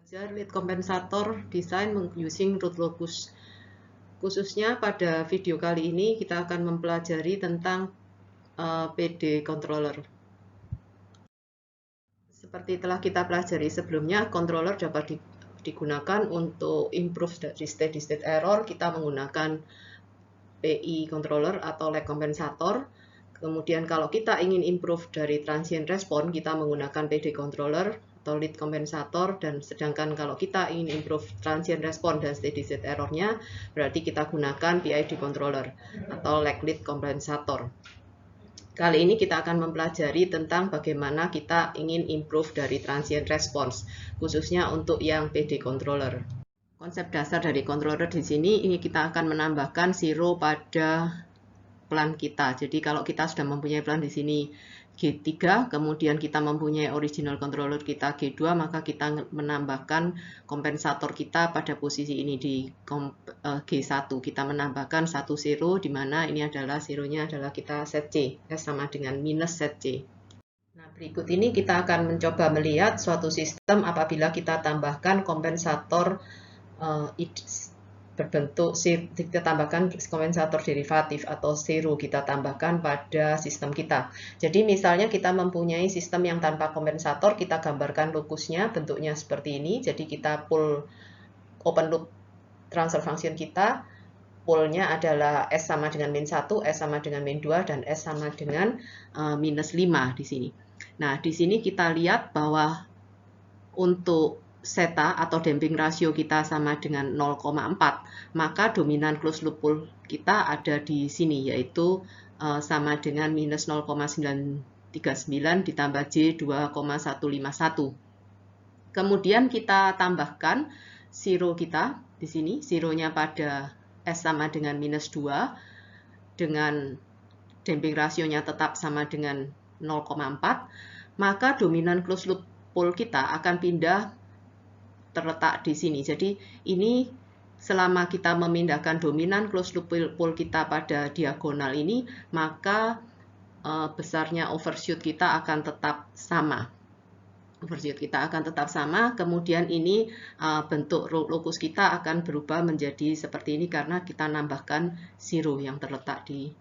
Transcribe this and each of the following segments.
Belajar lead kompensator design using root locus. Khususnya pada video kali ini kita akan mempelajari tentang PD controller. Seperti telah kita pelajari sebelumnya, controller dapat digunakan untuk improve dari steady state error. Kita menggunakan PI controller atau lag kompensator. Kemudian kalau kita ingin improve dari transient response, kita menggunakan PD controller atau lead kompensator, dan sedangkan kalau kita ingin improve transient response dan steady state errornya, berarti kita gunakan PID controller atau lag lead kompensator. Kali ini kita akan mempelajari tentang bagaimana kita ingin improve dari transient response, khususnya untuk yang PD controller. Konsep dasar dari controller di sini, ini kita akan menambahkan zero pada plan kita. Jadi kalau kita sudah mempunyai plan di sini G3, kemudian kita mempunyai original controller kita G2, maka kita menambahkan kompensator kita pada posisi ini di G1. Kita menambahkan satu zero, di mana ini adalah zeronya adalah kita set C, S sama dengan minus set C. Nah, berikut ini kita akan mencoba melihat suatu sistem apabila kita tambahkan kompensator berbentuk kita tambahkan kompensator derivatif atau zero kita tambahkan pada sistem kita. Jadi misalnya kita mempunyai sistem yang tanpa kompensator, kita gambarkan lokusnya bentuknya seperti ini. Jadi kita pull open loop transfer function kita, pullnya adalah S sama dengan min 1, S sama dengan min 2, dan S sama dengan minus 5 di sini. Nah, di sini kita lihat bahwa untuk zeta atau damping rasio kita sama dengan 0,4, maka dominan closed loop pull kita ada di sini, yaitu sama dengan minus 0,939 ditambah J 2,151. Kemudian kita tambahkan zero kita di sini, zeronya pada S sama dengan minus 2, dengan damping rasionya tetap sama dengan 0,4, maka dominan closed loop pull kita akan pindah terletak di sini. Jadi ini selama kita memindahkan dominan closed loop pull kita pada diagonal ini, maka besarnya overshoot kita akan tetap sama. Overshoot kita akan tetap sama. Kemudian ini bentuk lokus kita akan berubah menjadi seperti ini karena kita nambahkan zero yang terletak di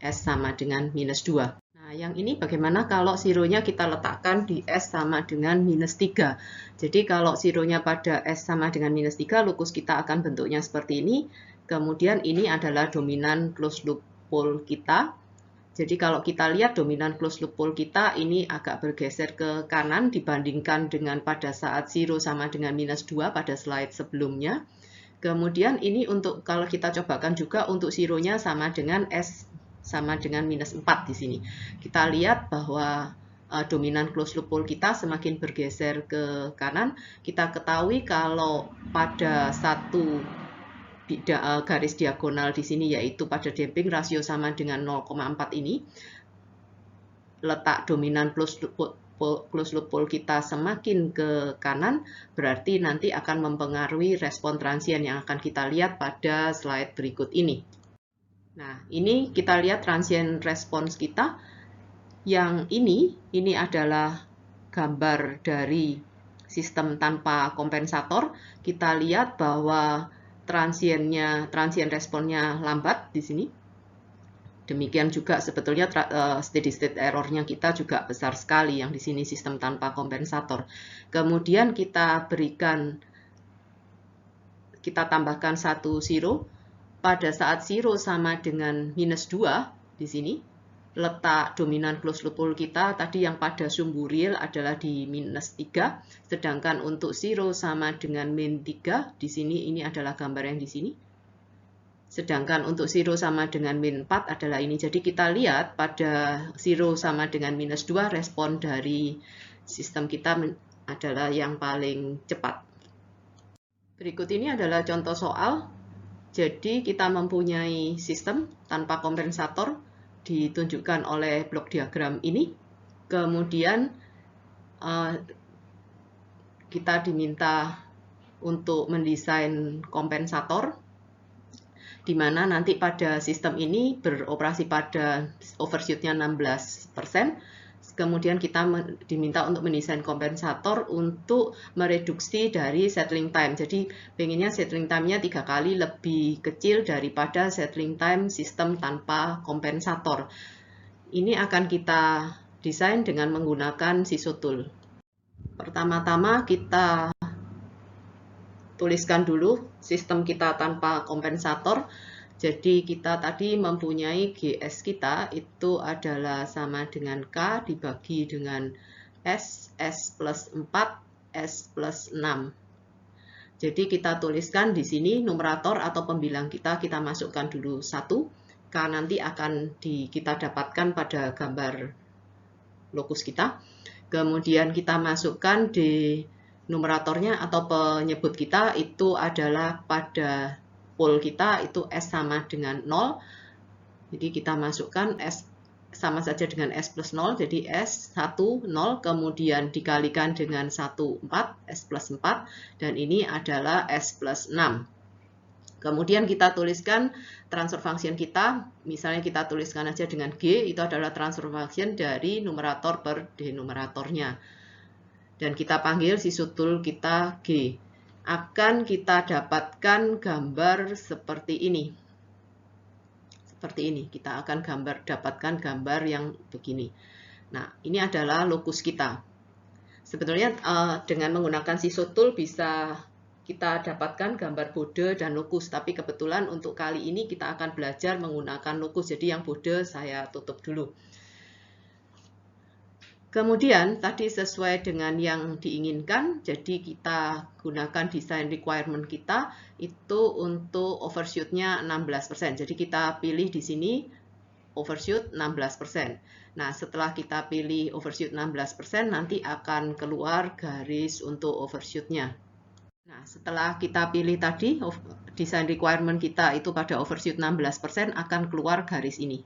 S sama dengan minus 2. Nah, yang ini bagaimana kalau zeronya kita letakkan di S sama dengan minus 3. Jadi kalau zeronya pada S sama dengan minus 3, lokus kita akan bentuknya seperti ini. Kemudian ini adalah dominan closed loop pull kita. Jadi kalau kita lihat dominan closed loop pull kita ini agak bergeser ke kanan dibandingkan dengan pada saat zero sama dengan minus 2 pada slide sebelumnya. Kemudian ini untuk kalau kita cobakan juga untuk zeronya sama dengan S sama dengan minus 4 di sini. Kita lihat bahwa dominan closed loop pull kita semakin bergeser ke kanan. Kita ketahui kalau pada satu garis diagonal di sini, yaitu pada damping rasio sama dengan 0,4 ini, letak dominan closed loop pull kita semakin ke kanan, berarti nanti akan mempengaruhi respon transient yang akan kita lihat pada slide berikut ini. Nah, ini kita lihat transient response kita. Yang ini adalah gambar dari sistem tanpa kompensator. Kita lihat bahwa transient responnya lambat di sini. Demikian juga sebetulnya steady state errornya kita juga besar sekali yang di sini sistem tanpa kompensator. Kemudian kita tambahkan satu zero. Pada saat zero sama dengan minus 2 di sini, letak dominan closed loop pull kita tadi yang pada sumbu real adalah di minus 3, sedangkan untuk zero sama dengan min 3 di sini, ini adalah gambar yang di sini. Sedangkan untuk zero sama dengan min 4 adalah ini. Jadi kita lihat pada zero sama dengan minus 2, respon dari sistem kita adalah yang paling cepat. Berikut ini adalah contoh soal. Jadi kita mempunyai sistem tanpa kompensator, ditunjukkan oleh blok diagram ini. Kemudian kita diminta untuk mendesain kompensator, di mana nanti pada sistem ini beroperasi pada overshootnya 16%, kemudian kita diminta untuk mendesain kompensator untuk mereduksi dari settling time. Jadi pengennya settling time-nya 3 kali lebih kecil daripada settling time sistem tanpa kompensator. Ini akan kita desain dengan menggunakan Siso Tool. Pertama-tama kita tuliskan dulu sistem kita tanpa kompensator. Jadi kita tadi mempunyai GS kita itu adalah sama dengan K dibagi dengan S plus 4, S plus 6. Jadi kita tuliskan di sini numerator atau pembilang kita masukkan dulu 1. K nanti akan kita dapatkan pada gambar lokus kita. Kemudian kita masukkan di numeratornya atau penyebut kita itu adalah pada pol kita itu S sama dengan 0. Jadi kita masukkan S sama saja dengan S plus 0. Jadi S 1, 0. Kemudian dikalikan dengan 1, 4. S plus 4. Dan ini adalah S plus 6. Kemudian kita tuliskan transfer function kita. Misalnya kita tuliskan aja dengan G. Itu adalah transfer function dari numerator per denominatornya. Dan kita panggil Siso Tool kita G. Akan kita dapatkan gambar seperti ini. Seperti ini, kita akan dapatkan gambar yang begini. Nah, ini adalah lokus kita. Sebetulnya dengan menggunakan Siso Tool bisa kita dapatkan gambar bode dan lokus, tapi kebetulan untuk kali ini kita akan belajar menggunakan lokus, jadi yang bode saya tutup dulu. Kemudian tadi sesuai dengan yang diinginkan, jadi kita gunakan design requirement kita itu untuk overshoot-nya 16%. Jadi kita pilih di sini overshoot 16%. Nah, setelah kita pilih overshoot 16%, nanti akan keluar garis untuk overshoot-nya. Nah, setelah kita pilih tadi design requirement kita itu pada overshoot 16%, akan keluar garis ini,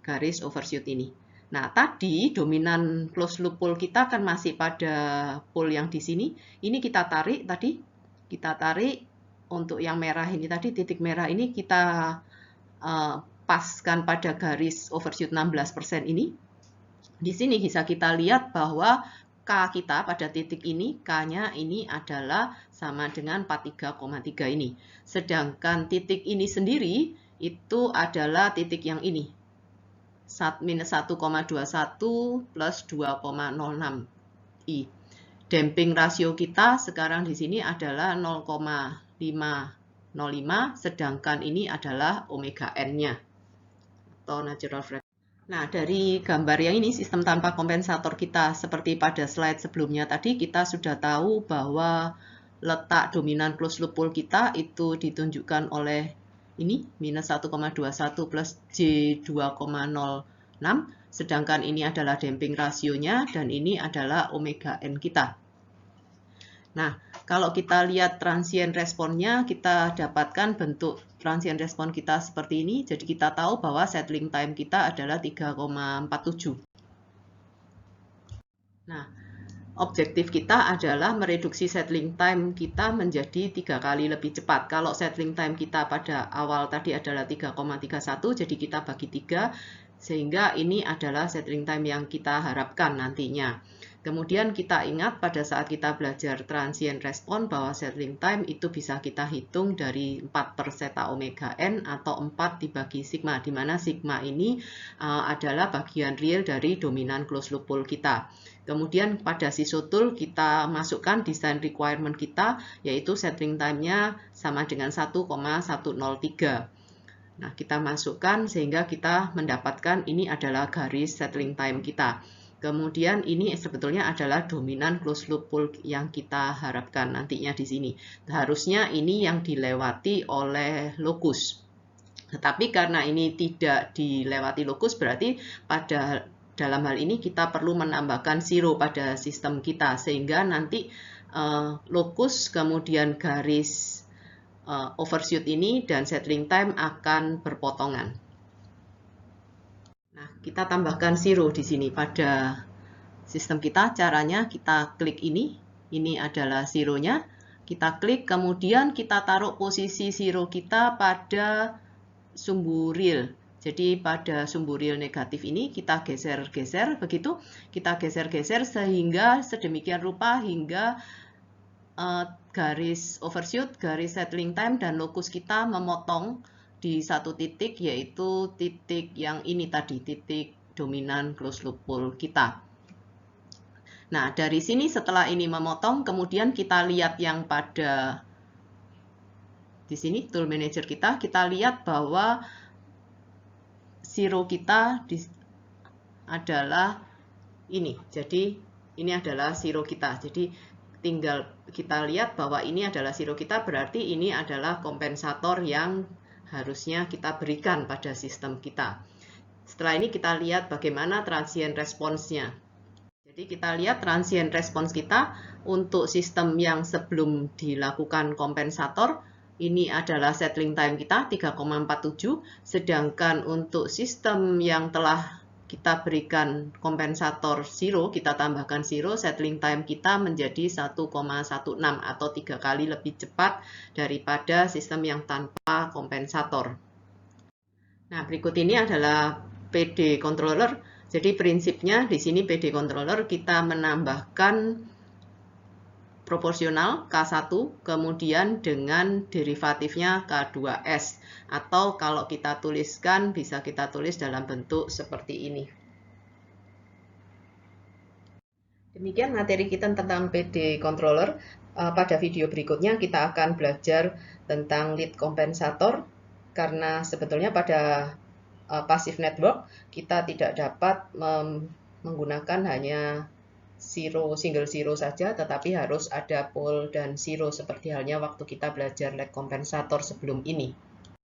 garis overshoot ini. Nah, tadi dominan closed loop pool kita kan masih pada pool yang di sini. Ini kita tarik tadi. Kita tarik untuk yang merah ini tadi, titik merah ini kita paskan pada garis overshoot 16% ini. Di sini bisa kita lihat bahwa K kita pada titik ini, K-nya ini adalah sama dengan 43,3 ini. Sedangkan titik ini sendiri itu adalah titik yang ini. Minus 1,21 plus 2,06 I. Damping rasio kita sekarang di sini adalah 0,505, sedangkan ini adalah omega n-nya atau natural frequency. Nah, dari gambar yang ini sistem tanpa kompensator kita seperti pada slide sebelumnya tadi, kita sudah tahu bahwa letak dominan closed loop pool kita itu ditunjukkan oleh ini minus 1,21 plus J2,06, sedangkan ini adalah damping rasionya dan ini adalah omega n kita. Nah, kalau kita lihat transient responnya, kita dapatkan bentuk transient respon kita seperti ini. Jadi kita tahu bahwa settling time kita adalah 3,47. Nah, objektif kita adalah mereduksi settling time kita menjadi 3 kali lebih cepat. Kalau settling time kita pada awal tadi adalah 3,31, jadi kita bagi 3, sehingga ini adalah settling time yang kita harapkan nantinya. Kemudian kita ingat pada saat kita belajar transient respon bahwa settling time itu bisa kita hitung dari 4 per zeta omega n atau 4 dibagi sigma, di mana sigma ini adalah bagian real dari dominan closed loop pool kita. Kemudian pada Siso Tool kita masukkan design requirement kita, yaitu settling time-nya sama dengan 1,103. Nah, kita masukkan sehingga kita mendapatkan ini adalah garis settling time kita. Kemudian ini sebetulnya adalah dominan closed loop pool yang kita harapkan nantinya di sini. Harusnya ini yang dilewati oleh lokus. Tetapi karena ini tidak dilewati lokus, berarti dalam hal ini kita perlu menambahkan zero pada sistem kita, sehingga nanti lokus kemudian garis overshoot ini dan settling time akan berpotongan. Nah, kita tambahkan zero di sini pada sistem kita. Caranya kita klik ini adalah zero-nya. Kita klik, kemudian kita taruh posisi zero kita pada sumbu real. Jadi pada sumbu real negatif ini kita geser-geser, begitu kita geser-geser sehingga sedemikian rupa hingga garis overshoot, garis settling time, dan lokus kita memotong di satu titik, yaitu titik yang ini tadi, titik dominan closed loop pull kita. Nah, dari sini setelah ini memotong, kemudian kita lihat yang pada di sini tool manager kita lihat bahwa zero kita adalah ini. Jadi ini adalah zero kita. Jadi tinggal kita lihat bahwa ini adalah zero kita, berarti ini adalah kompensator yang harusnya kita berikan pada sistem kita. Setelah ini kita lihat bagaimana transient response-nya. Jadi kita lihat transient response kita untuk sistem yang sebelum dilakukan kompensator, ini adalah settling time kita 3,47, sedangkan untuk sistem yang telah kita berikan kompensator zero, kita tambahkan zero, settling time kita menjadi 1,16 atau 3 kali lebih cepat daripada sistem yang tanpa kompensator. Nah, berikut ini adalah PD controller. Jadi prinsipnya di sini PD controller kita menambahkan proporsional K1 kemudian dengan derivatifnya K2S, atau kalau kita tuliskan bisa kita tulis dalam bentuk seperti ini. Demikian materi kita tentang PD controller. Pada video berikutnya kita akan belajar tentang lead kompensator, karena sebetulnya pada passive network kita tidak dapat menggunakan hanya single zero saja, tetapi harus ada pole dan zero seperti halnya waktu kita belajar lag kompensator sebelum ini.